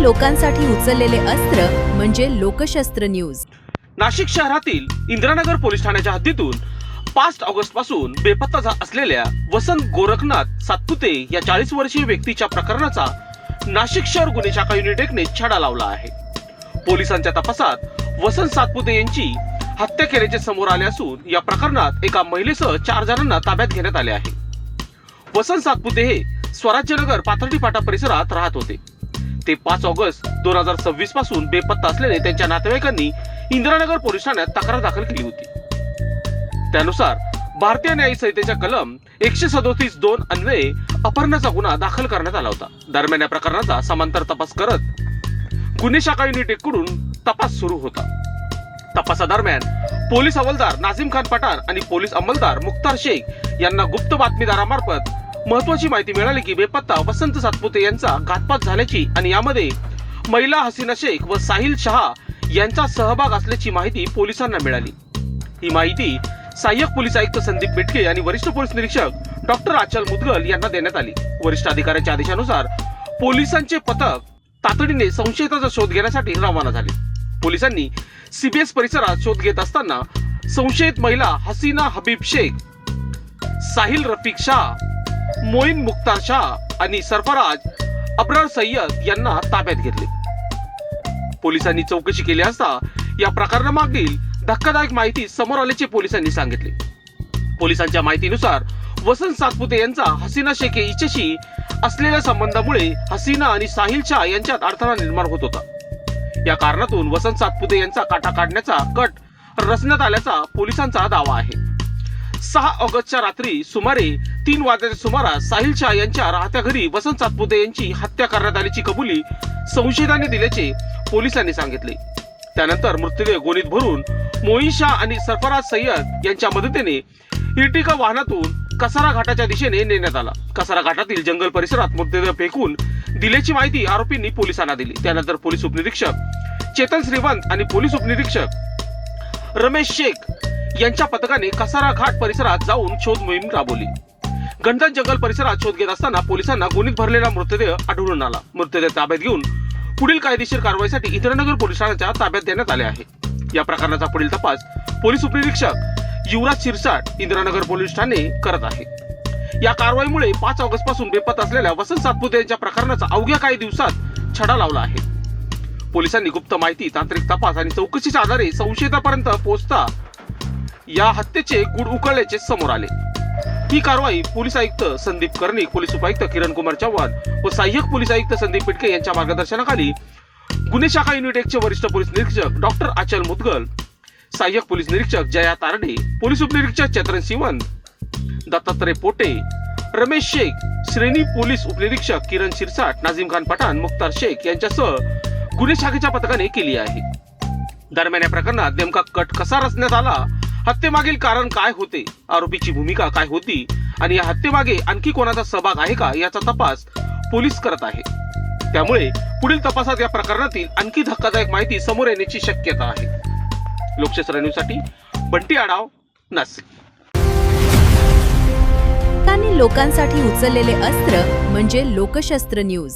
लोकांसाठी उचललेले अस्त्र म्हणजे लोकशस्त्र न्यूज। नाशिक शहरातील इंदिरानगर पोलीस ठाण्याच्या हद्दीतून 5 ऑगस्ट पासून बेपत्ता असलेल्या वसंत गोरखनाथ सातपुते या 40 वर्षीय व्यक्तीच्या प्रकरणाचा नाशिक शहर गुन्हे शाखा युनिट 1 ने छडा लावला आहे। पोलिसांच्या तपासात वसंत सातपुते यांची हत्या केल्याचे समोर आले असून या प्रकरणात एका महिलेसह 4 जणांना ताब्यात घेण्यात आले आहे। वसंत सातपुते हे स्वराज्यनगर पाथर्डी फाटा परिसरात राहत होते। ते 5 ऑगस्ट 2026 पासून बेपत्ता असल्याने त्यांच्या नातेवाईकांनी इंदिरानगर पोलीस ठाण्यात तक्रार दाखल केली होती। त्यानुसार भारतीय न्याय संहितेच्या कलम 137(2) अन्वये अपहरणाचा गुन्हा दाखल करण्यात आला होता। दरम्यान या प्रकरणाचा समांतर तपास करत गुन्हे शाखा युनिट 1 कडून तपास सुरू होता। तपासादरम्यान पोलीस हवालदार नाझीम खान पठाण आणि पोलीस अंमलदार मुख्तार शेख यांना गुप्त बातमीदारामार्फत महत्त्वाची माहिती मिळाली की बेपत्ता वसंत सातपुते यांचा घातपात झाल्याची आणि यामध्ये महिला हसीना शेख व साहिल शहा यांचा सहभाग असल्याची माहिती पोलिसांना मिळाली। ही माहिती सहाय्यक पोलीस आयुक्त संदीप बेटके आणि वरिष्ठ पोलीस निरीक्षक डॉक्टर आचल मुदगल यांना देण्यात आली। वरिष्ठ अधिकाऱ्यांच्या आदेशानुसार पोलिसांचे पथक तातडीने संशयिताचा शोध घेण्यासाठी रवाना झाले। पोलिसांनी सीबीएस परिसरात शोध घेत असताना संशयित महिला हसीना हबीब शेख, साहिल रफिक शाह, मोईन मुख्तार शाह आणि सरफराज अब्रार सय्यद यांना ताब्यात घेतले। पोलिसांनी चौकशी केली असता या प्रकरणामागील धक्कादायक माहिती समोर आल्याचे पोलिसांनी सांगितले। पोलिसांच्या माहितीनुसार वसंत सातपुते यांचा हसीना शेख हिच्याशी असलेल्या संबंधामुळे हसीना आणि साहिल शाह यांच्यात अडथळा निर्माण होत होता। या कारणातून वसंत सातपुते यांचा काटा काढण्याचा कट रचण्यात आल्याचा पोलिसांचा दावा आहे। 6 ऑगस्टच्या रात्री सुमारे 3 वाजण्याच्या सुमारास साहिल शाह यांच्या राहत्या घरी वसंत सातपुते यांची हत्या करण्यात आल्याची कबुली संशयितांनी दिल्याचे पोलिसांनी सांगितले। त्यानंतर मृतदेह गोणीत भरून मोईन शाह आणि सरफराज सय्यद यांच्या मदतीने इर्टिगा वाहनातून कसारा घाटाच्या दिशेने नेण्यात आला। कसारा घाटातील जंगल परिसरात मृतदेह फेकून दिल्याची माहिती आरोपींनी पोलिसांना दिली। त्यानंतर पोलीस उपनिरीक्षक चेतन श्रीवंत आणि पोलीस उपनिरीक्षक रमेश शेख यांच्या पथकाने कसारा घाट परिसरात जाऊन शोध मोहीम राबवली। गंडन जंगल परिसरात शोध घेत असताना पोलिसांना गोणीत भरलेला मृतदेह आढळून आला। मृतदेह ताब्यात घेऊन पुढील कायदेशीर कारवाईसाठी इंदिरानगर पोलीस ठाण्याच्या ताब्यात देण्यात आले आहे। या प्रकरणाचा पुढील तपास पोलीस उपनिरीक्षक युवराज शिरसाट इंदिरानगर पोलीस ठाणे करत आहे। या कारवाईमुळे 5 ऑगस्ट पासून बेपत्ता असलेल्या वसंत सातपुते यांच्या प्रकरणाचा अवघ्या काही दिवसात छडा लावला आहे। पोलिसांनी गुप्त माहिती, तांत्रिक तपास आणि चौकशीच्या आधारे संशयितापर्यंत पोहोचता या हत्येचे गूढ उकळल्याचे समोर आले। ही कारवाई पोलीस आयुक्त संदीप कर्णिक, पोलीस उपायुक्त किरण कुमार चव्हाण व सहाय्यक पोलीस आयुक्त संदीप बेटके यांच्या मार्गदर्शनाखाली गुन्हे शाखा युनिट 1 चे वरिष्ठ पोलीस निरीक्षक डॉक्टर आचल मुदगल, सहाय्यक पोलीस निरीक्षक जया तारडे, पोलीस उपनिरीक्षक चेतन श्रीवंत, दत्तात्रय पोटे, रमेश शेख, श्रेणी पोलीस उपनिरीक्षक किरण शिरसाट, नाझीम खान पठाण, मुख्तार शेख यांच्यासह गुन्हे शाखेच्या पथकाने केली आहे। दरम्यान या प्रकरणात नेमका कट कसा रचण्यात आला, हत्येमागील कारण काय होते, आरोपीची भूमिका काय होती आणि या हत्येमागे आणखी कोणाचा सहभाग आहे का याचा तपास पोलीस करत आहे। त्यामुळे पुढील तपासात या प्रकरणातील आणखी धक्कादायक माहिती समोर येण्याची शक्यता आहे। लोकशास्त्र न्यूजसाठी बंटी आडाव, नाशिक। लोकांसाठी उचललेले अस्त्र म्हणजे लोकशस्त्र न्यूज।